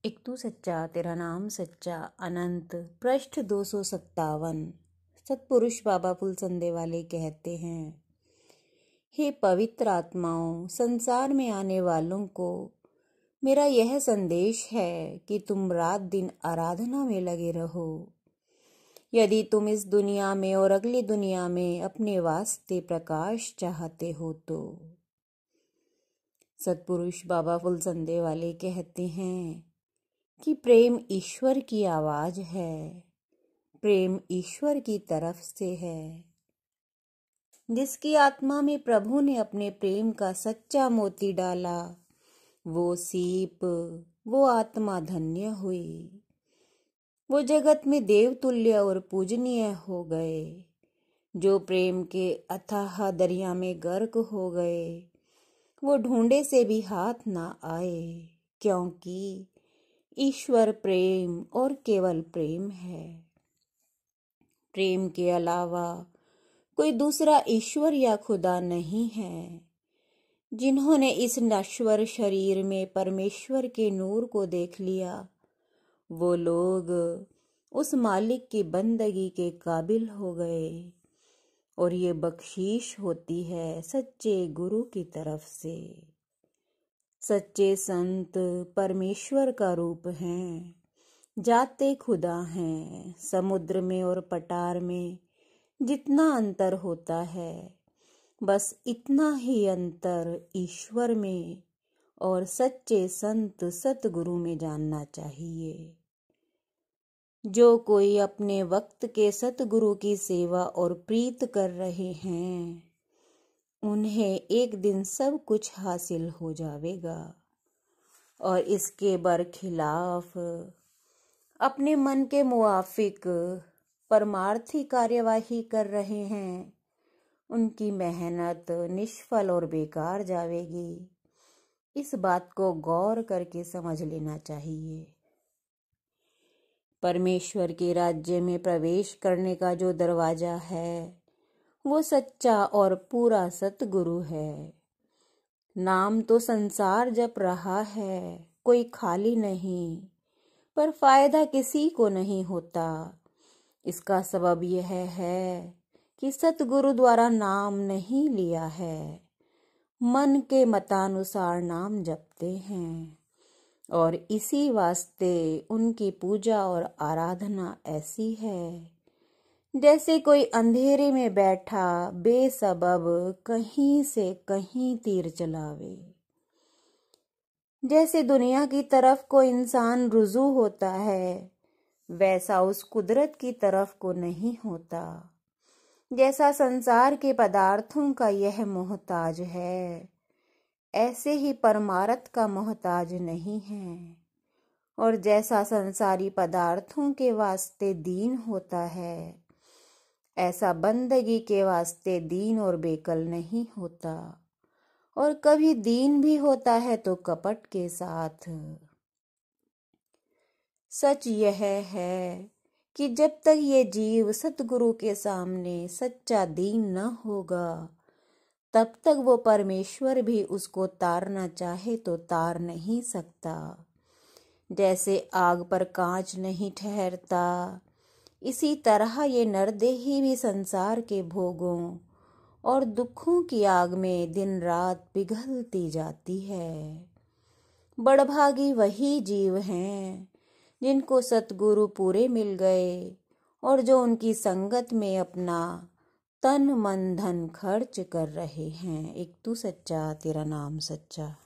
एक तू सच्चा तेरा नाम सच्चा अनंत। पृष्ठ 257। सतपुरुष बाबा फुलसंदे वाले कहते हैं, हे पवित्र आत्माओं, संसार में आने वालों को मेरा यह संदेश है कि तुम रात दिन आराधना में लगे रहो। यदि तुम इस दुनिया में और अगली दुनिया में अपने वास्ते प्रकाश चाहते हो तो। सतपुरुष बाबा फुलसंदे वाले कहते हैं कि प्रेम ईश्वर की आवाज है, प्रेम ईश्वर की तरफ से है। जिसकी आत्मा में प्रभु ने अपने प्रेम का सच्चा मोती डाला, वो सीप, वो आत्मा धन्य हुई। वो जगत में देवतुल्य और पूजनीय हो गए। जो प्रेम के अथाह दरिया में गर्क हो गए, वो ढूंढे से भी हाथ ना आए, क्योंकि ईश्वर प्रेम और केवल प्रेम है। प्रेम के अलावा कोई दूसरा ईश्वर या खुदा नहीं है। जिन्होंने इस नश्वर शरीर में परमेश्वर के नूर को देख लिया, वो लोग उस मालिक की बंदगी के काबिल हो गए। और ये बख्शीश होती है सच्चे गुरु की तरफ से। सच्चे संत परमेश्वर का रूप हैं, जाते खुदा हैं। समुद्र में और पटार में जितना अंतर होता है, बस इतना ही अंतर ईश्वर में और सच्चे संत सतगुरु में जानना चाहिए। जो कोई अपने वक्त के सतगुरु की सेवा और प्रीत कर रहे हैं, उन्हें एक दिन सब कुछ हासिल हो जाएगा। और इसके बरखिलाफ अपने मन के मुआफिक परमार्थी कार्यवाही कर रहे हैं, उनकी मेहनत निष्फल और बेकार जाएगी। इस बात को गौर करके समझ लेना चाहिए। परमेश्वर के राज्य में प्रवेश करने का जो दरवाजा है, वो सच्चा और पूरा सतगुरु है। नाम तो संसार जप रहा है, कोई खाली नहीं, पर फायदा किसी को नहीं होता। इसका सबब यह है कि सतगुरु द्वारा नाम नहीं लिया है, मन के मतानुसार नाम जपते हैं। और इसी वास्ते उनकी पूजा और आराधना ऐसी है जैसे कोई अंधेरे में बैठा बेसबब कहीं से कहीं तीर चलावे। जैसे दुनिया की तरफ को इंसान रुजू होता है, वैसा उस कुदरत की तरफ को नहीं होता। जैसा संसार के पदार्थों का यह मोहताज है, ऐसे ही परमार्थ का मोहताज नहीं है। और जैसा संसारी पदार्थों के वास्ते दीन होता है, ऐसा बंदगी के वास्ते दीन और बेकल नहीं होता। और कभी दीन भी होता है तो कपट के साथ। सच यह है कि जब तक ये जीव सतगुरु के सामने सच्चा दीन न होगा, तब तक वो परमेश्वर भी उसको तारना चाहे तो तार नहीं सकता। जैसे आग पर कांच नहीं ठहरता, इसी तरह ये नरदेही भी संसार के भोगों और दुखों की आग में दिन रात पिघलती जाती है। बड़भागी वही जीव हैं जिनको सतगुरु पूरे मिल गए और जो उनकी संगत में अपना तन मन धन खर्च कर रहे हैं। एक तू सच्चा तेरा नाम सच्चा।